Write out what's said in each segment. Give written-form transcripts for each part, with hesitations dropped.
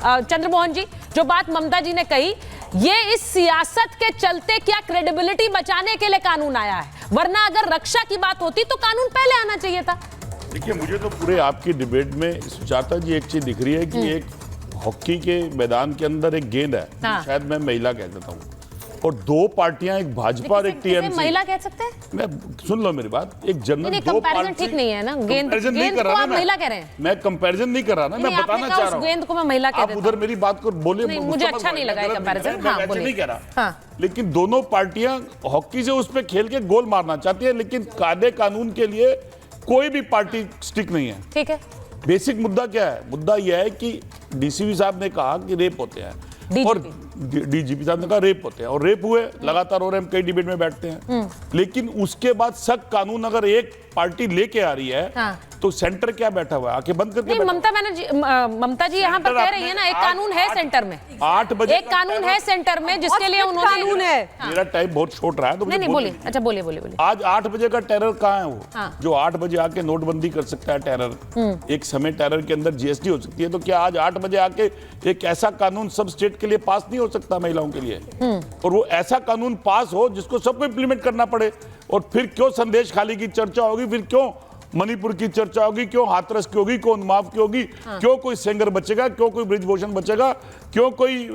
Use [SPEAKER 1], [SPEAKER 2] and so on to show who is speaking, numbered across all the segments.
[SPEAKER 1] चंद्रमोहन जी, जो बात ममता जी ने कही, ये इस सियासत के चलते क्या क्रेडिबिलिटी बचाने के लिए कानून आया है, वरना अगर रक्षा की बात होती तो कानून पहले आना चाहिए था।
[SPEAKER 2] देखिए, मुझे तो पूरे आपकी डिबेट में सुजाता जी एक चीज दिख रही है कि एक हॉकी के मैदान के अंदर एक गेंद है, शायद मैं महिला कह देता हूँ, और दो पार्टियां, एक भाजपा और एक टीएमसी।
[SPEAKER 1] महिला कह सकते हैं?
[SPEAKER 2] मैं सुन लो मेरी बात, एक जनरल दो पार्टी
[SPEAKER 1] ठीक नहीं है ना, गेंद
[SPEAKER 2] को आप
[SPEAKER 1] महिला कह रहे हैं।
[SPEAKER 2] मैं कंपैरिजन नहीं कर रहा ना, मैं बताना चाह रहा हूँ
[SPEAKER 1] गेंद को मैं महिला कह देता हूं।
[SPEAKER 2] आप उधर मेरी बात को बोलिए,
[SPEAKER 1] मुझे अच्छा नहीं लगा कंपैरिजन।
[SPEAKER 2] मैं बोलिए, नहीं कह रहा, लेकिन दोनों पार्टियां हॉकी से उस पे खेल के गोल मारना चाहती है, लेकिन कायदे कानून के लिए कोई भी पार्टी स्टिक नहीं है।
[SPEAKER 1] ठीक है,
[SPEAKER 2] बेसिक मुद्दा क्या है? मुद्दा यह है कि डीसीपी साहब ने कहा कि रेप होते हैं, और डीजीपी साहब ने कहा रेप होते हैं, और रेप हुए, लगातार हो रहे हैं, हम कई डिबेट में बैठते हैं, लेकिन उसके बाद सख्त कानून अगर एक पार्टी लेके आ रही है तो सेंटर क्या बैठा हुआ है? आंखें बंद करके
[SPEAKER 1] ममता जी यहाँ पर कह रही है ना, एक कानून है सेंटर में,
[SPEAKER 2] 8 बजे
[SPEAKER 1] एक कानून है सेंटर में जिसके लिए उन्होंने
[SPEAKER 3] कानून है।
[SPEAKER 2] मेरा टाइम बहुत छोट रहा है तो
[SPEAKER 1] नहीं बोलिए। अच्छा बोलिए।
[SPEAKER 2] आज 8 बजे का टेरर कहाँ है? वो जो 8 बजे आके नोटबंदी कर सकता है टेरर, एक समय टेरर के अंदर जीएसटी हो सकती है, तो क्या आज 8 बजे आके एक ऐसा कानून सब स्टेट के लिए पास नहीं हो सकता महिलाओं के लिए? और वो ऐसा कानून पास हो जिसको सबको इंप्लीमेंट करना पड़े, और फिर क्यों संदेश खाली की चर्चा होगी, फिर क्यों मणिपुर की चर्चा होगी, क्यों हाथरस की होगी, क्यों उन्माव की होगी, क्यों कोई सेंगर बचेगा, क्यों कोई ब्रिजभूषण बचेगा, क्यों कोई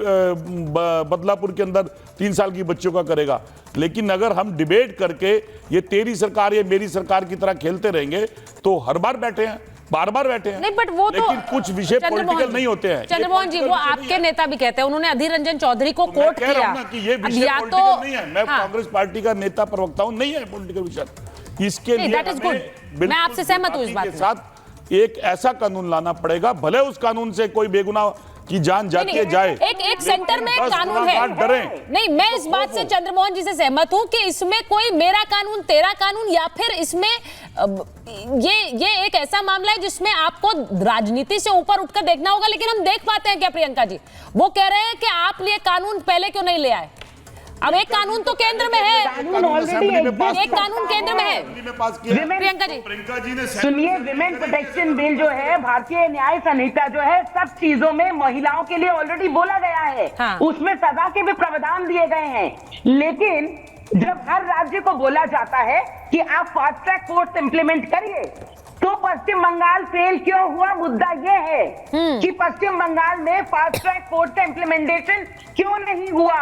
[SPEAKER 2] बदलापुर के अंदर 3 साल की बच्चों का करेगा? लेकिन अगर हम डिबेट करके ये तेरी सरकार या मेरी सरकार की तरह खेलते रहेंगे तो हर बार बैठे हैं, बार बार बैठे हैं।
[SPEAKER 1] नहीं, बट वो
[SPEAKER 2] लेकिन कुछ विषय पॉलिटिकल नहीं होते हैं।
[SPEAKER 1] चंद्रमोहन जी, वो आपके नेता भी कहते हैं, उन्होंने अधीर रंजन चौधरी को कोट किया
[SPEAKER 2] कि ये विषय पॉलिटिकल नहीं है। मैं कांग्रेस पार्टी का नेता प्रवक्ता हूं, नहीं है पॉलिटिकल विषय। इसके लिए
[SPEAKER 1] मैं आपसे सहमत हूं इस बात
[SPEAKER 2] के साथ एक ऐसा कानून लाना पड़ेगा, भले उस कानून से कोई बेगुनाह की जान जाती है जाए।
[SPEAKER 1] एक सेंटर में एक कानून है। नहीं, मैं इस बात से चंद्रमोहन जी से सहमत हूं कि इसमें कोई मेरा कानून तेरा कानून, या फिर इसमें ये एक ऐसा मामला है जिसमें आपको राजनीति से ऊपर उठकर देखना होगा। लेकिन हम देख पाते हैं क्या प्रियंका जी? वो कह रहे हैं कि आप ये कानून पहले क्यों नहीं ले आए? अब एक कानून तो केंद्र में है, एक कानून केंद्र में है।
[SPEAKER 3] प्रियंका जी ने सुनिए, विमेन प्रोटेक्शन बिल जो है, भारतीय न्याय संहिता जो है, सब चीजों में महिलाओं के लिए ऑलरेडी बोला गया है। उसमें सजा के भी प्रावधान दिए गए हैं। लेकिन जब हर राज्य को बोला जाता है कि आप फास्ट ट्रैक कोर्ट इंप्लीमेंट करिए, तो पश्चिम बंगाल फेल क्यों हुआ? मुद्दा यह है कि पश्चिम बंगाल में फास्ट ट्रैक कोर्ट का इम्प्लीमेंटेशन क्यों नहीं हुआ?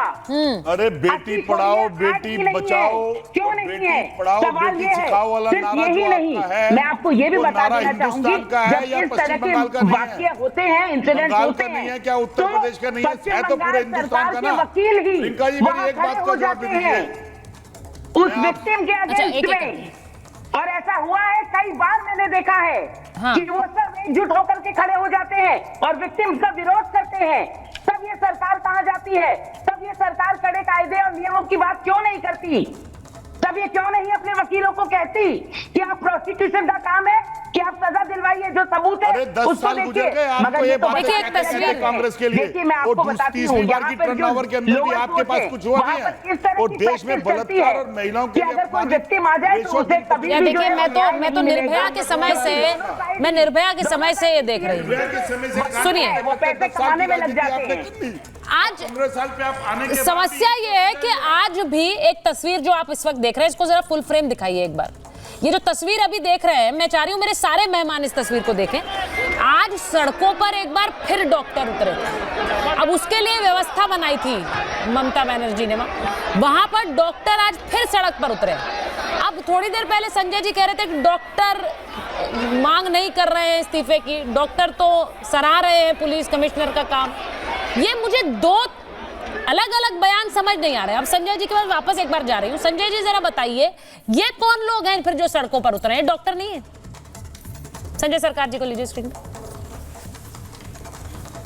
[SPEAKER 2] अरे बेटी पढ़ाओ बेटी बचाओ
[SPEAKER 3] क्यों नहीं है? सवाल ये है, सिर्फ यही नहीं, मैं आपको ये भी बता देना चाहूंगी, जब इस तरह के वाक्य होते हैं, इंसिडेंट होते हैं,
[SPEAKER 2] क्या उत्तर प्रदेश का नहीं है? तो पूरे हिंदुस्तान का ना।
[SPEAKER 3] वकील ही
[SPEAKER 2] वहां खड़े हो जाते हैं
[SPEAKER 3] उस विक्टिम के अगेंस्ट में। और ऐसा हुआ है, कई बार मैंने देखा है कि वो सब एकजुट होकर के खड़े हो जाते हैं और विक्टिम्स का विरोध करते हैं। तब ये सरकार कहां जाती है? तब ये सरकार कड़े कायदे और नियमों की बात क्यों नहीं करती? तब ये क्यों नहीं अपने वकीलों को कहती कि आप प्रोसिक्यूशन का काम है कि आप सजा दिलवाइए, जो सबूत है उसको देखिए। मगर ये तो
[SPEAKER 1] एक तस्वीर
[SPEAKER 2] कांग्रेस के लिए,
[SPEAKER 3] देखिए मैं आपको बताती हूँ, यहाँ पर
[SPEAKER 2] टर्नओवर के अंदर भी आपके पास कुछ हुआ नहीं है, और देश में बलात्कार और महिलाओं के
[SPEAKER 3] अगर कोई विक्टिम आ जाए तो उसे कभी भी,
[SPEAKER 1] देखिए मैं तो निर्भया के समय से ये देख रही हूँ। सुनिए,
[SPEAKER 3] वो पैसे कमाने में लग जाते हैं।
[SPEAKER 1] आज समस्या ये है कि आज भी एक तस्वीर जो आप इस वक्त देख रहे हैं, इसको जरा फुल फ्रेम दिखाइए एक बार। ये जो तस्वीर अभी देख रहे हैं, मैं चाह रही हूं मेरे सारे मेहमान इस तस्वीर को देखें। आज सड़कों पर एक बार फिर डॉक्टर उतरे थे। अब उसके लिए व्यवस्था बनाई थी ममता बनर्जी ने, वहां पर डॉक्टर आज फिर सड़क पर उतरे। अब थोड़ी देर पहले संजय जी कह रहे थे कि डॉक्टर मांग नहीं कर रहे हैं इस्तीफे की, डॉक्टर तो सराह रहे हैं पुलिस कमिश्नर का काम। ये मुझे दो अलग अलग बयान समझ नहीं आ रहे। अब संजय जी के पास वापस एक बार जा रही हूँ। संजय जी जरा बताइए, ये कौन लोग हैं फिर जो सड़कों पर उतरे हैं? डॉक्टर नहीं है? संजय सरकार जी को लीजिए स्क्रीन पे।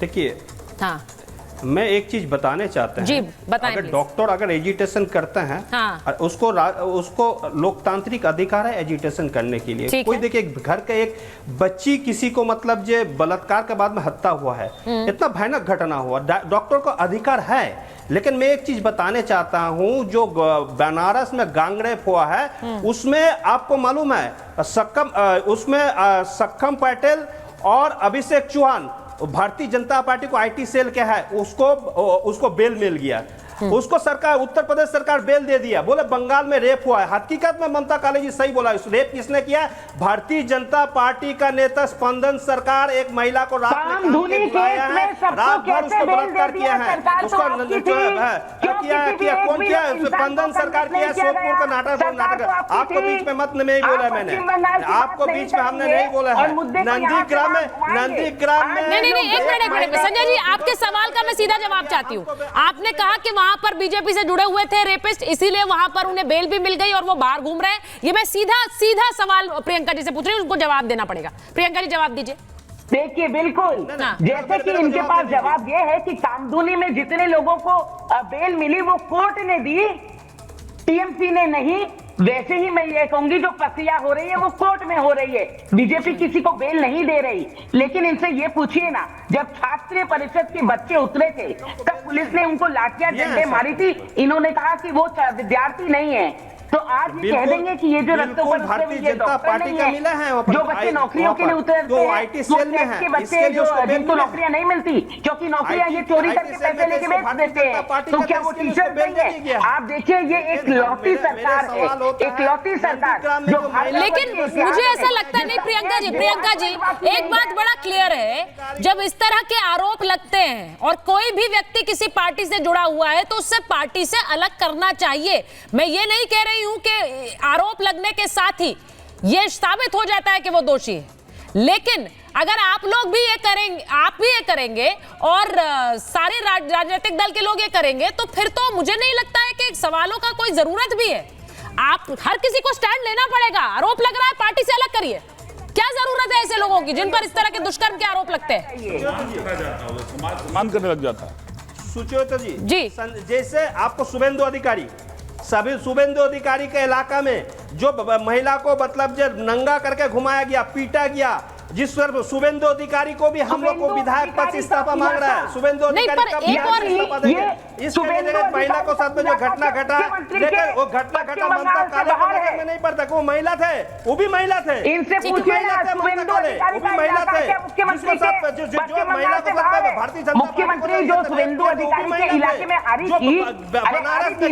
[SPEAKER 4] देखिए, हाँ, मैं एक चीज बताने चाहता हूं
[SPEAKER 1] जी, बताएं।
[SPEAKER 4] अगर डॉक्टर अगर एजिटेशन करते हैं, हाँ, उसको लोकतांत्रिक अधिकार है एजिटेशन करने के लिए। कोई देखिए, घर का एक बच्ची किसी को मतलब जो बलात्कार के बाद में हत्या हुआ है, इतना भयानक घटना हुआ, डॉक्टर को अधिकार है। लेकिन मैं एक चीज बताने चाहता हूं, जो बनारस में गैंग रेप हुआ है, उसमें आपको मालूम है उसमें सक्षम पटेल और अभिषेक चौहान भारतीय जनता पार्टी को आईटी सेल क्या है उसको बेल मिल गया, उसको सरकार उत्तर प्रदेश सरकार बेल दे दिया, बोले बंगाल में रेप हुआ है। हकीकत में ममता काली जी सही बोला, रेप किसने किया? भारतीय जनता पार्टी का नेता स्पंदन सरकार एक महिला को रात में बुलाया है, रात भर उसको बलात्कार किया है, उसको कौन किया? स्पंदन सरकार किया, सोदपुर का नाटक। आपको बीच में मत नहीं बोला मैंने, आपको बीच में हमने नहीं बोला है। नंदीग्राम में
[SPEAKER 1] नहीं, एक मिनट संजय जी, आपके सवाल का मैं सीधा जवाब चाहती हूँ। आपने कहा कि वहां पर बीजेपी से जुड़े हुए थे रेपिस्ट, इसीलिए वहां पर उन्हें बेल भी मिल गई और वो बाहर घूम रहे हैं। ये मैं सीधा सवाल प्रियंका जी से पूछ रही हूँ, उनको जवाब देना पड़ेगा। प्रियंका जी जवाब दीजिए।
[SPEAKER 3] देखिए बिल्कुल जैसे कि इनके पास जवाब ये है कि कामदुनी में जितने लोगों को बेल मिली वो कोर्ट ने दी, टीएमसी ने नहीं। वैसे ही मैं ये कहूंगी जो प्रक्रिया हो रही है वो कोर्ट में हो रही है, बीजेपी किसी को बेल नहीं दे रही। लेकिन इनसे ये पूछिए ना, जब छात्र परिषद के बच्चे उतरे थे तब पुलिस ने उनको लाठियां डंडे मारी थी, इन्होंने कहा कि वो विद्यार्थी नहीं है। तो आज ये कह देंगे कि ये जो रस्तों पर
[SPEAKER 4] भारतीय जनता पार्टी का मिला है,
[SPEAKER 3] जो बच्चे नौकरियों के लिए उतरते हैं,
[SPEAKER 4] आईटी सेल में है,
[SPEAKER 3] के बच्चे जिनको नौकरियां नहीं मिलती क्योंकि नौकरियां ये चोरी करके पैसे लेके बेच देते हैं, तो क्या वो टीचर नहीं है? आप देखिए ये एक लौती सरकार है, एक लौती सरकार जो।
[SPEAKER 1] लेकिन मुझे ऐसा लगता है नहीं प्रियंका जी, एक बात बड़ा क्लियर है, जब इस तरह के आरोप लगते हैं और कोई भी व्यक्ति किसी पार्टी से जुड़ा हुआ है तो उससे पार्टी से अलग करना चाहिए। मैं ये नहीं कह रही हूं कि आरोप लगने के साथ ही यह साबित हो जाता है कि वो दोषी है, लेकिन अगर आप लोग भी ये करेंगे, आप भी ये करेंगे और सारे राजनीतिक दल के लोग ये करेंगे, तो फिर तो मुझे नहीं लगता है कि सवालों का कोई जरूरत भी है। आप हर किसी को स्टैंड लेना पड़ेगा। आरोप लग रहा है, पार्टी से अलग करिए। क्या जरूरत है ऐसे लोगों की जिन पर इस तरह के दुष्कर्म के आरोप लगते हैं?
[SPEAKER 2] सम्मान करने लग जाता है।
[SPEAKER 4] सुचेता जी जैसे आपको शुभेंदु अधिकारी के इलाका में जो महिला को मतलब जब नंगा करके घुमाया गया, पीटा गया, जिस पर शुभेंदु अधिकारी को भी हम लोग को विधायक पद से इस्तीफा मांग रहा है। शुभेंदु अधिकारी का इस्तीफा देंगे, इसके लिए महिला को साथ में जो घटना घटा, लेकिन वो घटना घटा ममता काले में नहीं पड़ता, वो महिला थे, वो भी महिला थे,
[SPEAKER 3] इनसे पूछिए ना, शुभेंदु अधिकारी का इलाका क्या मुख्यमंत्री के जो महिला को साथ भारतीय जनता मुख्यमंत्री जो शुभेंदु अधिकारी के इलाके में हारी थी, बनारस में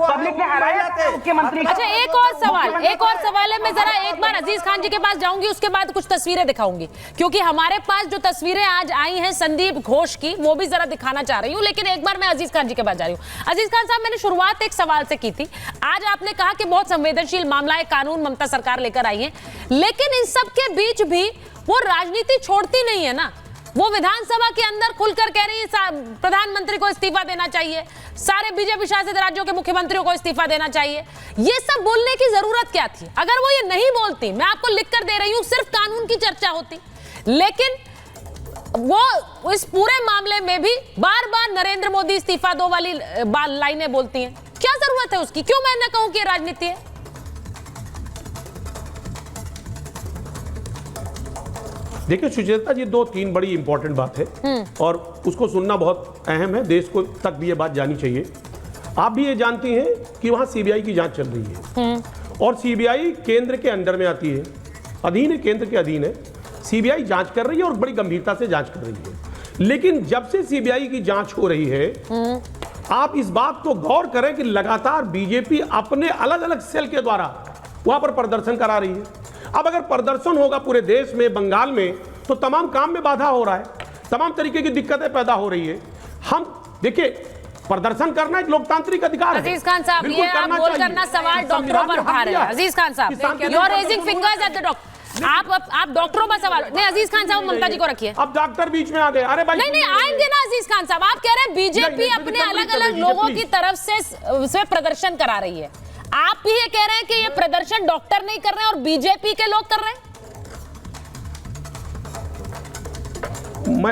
[SPEAKER 3] पब्लिक ने हराया था मुख्यमंत्री।
[SPEAKER 1] अच्छा एक और सवाल है, मैं जरा एक बार अजीज खान जी के पास जाऊंगी, उसके बाद कुछ तस्वीरें दिखाऊंगी, क्योंकि हमारे पास जो तस्वीरें आज आई हैं संदीप घोष की, वो भी जरा दिखाना चाह रही हूं। लेकिन एक बार मैं अजीज खान जी के पास जा रही हूं। अजीज खान साहब, मैंने शुरुआत एक सवाल से की थी। आज आपने कहा कि बहुत संवेदनशील मामला है, कानून ममता सरकार लेकर आई है, लेकिन इन सब के बीच भी वो राजनीति छोड़ती नहीं है ना। वो विधानसभा के अंदर खुलकर कह रही है प्रधानमंत्री को इस्तीफा देना चाहिए, सारे बीजेपी शासित राज्यों के मुख्यमंत्रियों को इस्तीफा देना चाहिए। ये सब बोलने की जरूरत क्या थी? अगर वो ये नहीं बोलती, मैं आपको लिख कर दे रही हूं, सिर्फ कानून की चर्चा होती, लेकिन वो इस पूरे मामले में भी बार बार नरेंद्र मोदी इस्तीफा दो वाली लाइनें बोलती हैं। क्या जरूरत है उसकी? क्यों मैं न कहूं कि राजनीति है?
[SPEAKER 5] देखिए सुचेता जी, 2-3 बड़ी इंपॉर्टेंट बात है और उसको सुनना बहुत अहम है, देश को तक भी ये बात जानी चाहिए। आप भी ये जानती हैं कि वहाँ सीबीआई की जांच चल रही है और सीबीआई केंद्र के अंडर में आती है, अधीन है, केंद्र के अधीन है। सीबीआई जांच कर रही है और बड़ी गंभीरता से जांच कर रही है। लेकिन जब से सीबीआई की जांच हो रही है, आप इस बात को गौर करें कि लगातार बीजेपी अपने अलग अलग सेल के द्वारा वहाँ पर प्रदर्शन करा रही है। अब अगर प्रदर्शन होगा पूरे देश में, बंगाल में, तो तमाम काम में बाधा हो रहा है, तमाम तरीके की दिक्कतें पैदा हो रही है। हम देखिए, प्रदर्शन करना एक लोकतांत्रिक अधिकार है।
[SPEAKER 1] अजीज खान साहब, ये आप बोल करना सवाल डॉक्टरों पर उठा रहे हैं। अजीज खान साहब, you are raising fingers at the doctor. आप डॉक्टरों पर सवाल नहीं। अजीज खान साहब, ममता जी को रखिए।
[SPEAKER 5] अब डॉक्टर बीच में आ गए। अरे भाई
[SPEAKER 1] नहीं आएंगे ना अजीज खान साहब। आप कह रहे हैं बीजेपी अपने अलग अलग लोगों की तरफ से प्रदर्शन करा रही है, आप भी ये कह रहे हैं कि ये प्रदर्शन डॉक्टर नहीं कर रहे हैं और बीजेपी के लोग कर रहे हैं।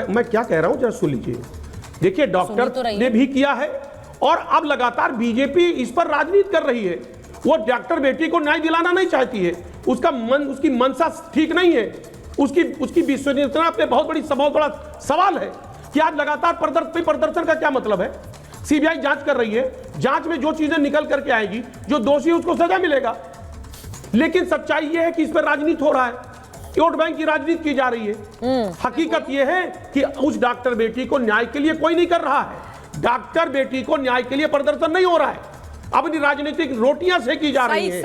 [SPEAKER 5] मैं क्या कह रहा हूं जरा सुन लीजिए। देखिए, डॉक्टर ने भी किया है और अब लगातार बीजेपी इस पर राजनीति कर रही है। वो डॉक्टर बेटी को न्याय दिलाना नहीं चाहती है, उसकी मंशा ठीक नहीं है, उसकी विश्वसनीयता पे बहुत बड़ा सवाल है कि आज लगातार प्रदर्शन का क्या मतलब है। सीबीआई जांच कर रही है, जांच में जो चीजें निकल करके आएगी, जो दोषी है उसको सजा मिलेगा। लेकिन सच्चाई यह है कि इस पर राजनीति हो रहा है। वोट बैंक की राजनीति की जा रही है। हकीकत यह है कि उस डॉक्टर बेटी को न्याय के लिए कोई नहीं कर रहा है। डॉक्टर बेटी को न्याय के लिए प्रदर्शन नहीं हो रहा है, अपनी राजनीतिक रोटियां सेकी जा रही है।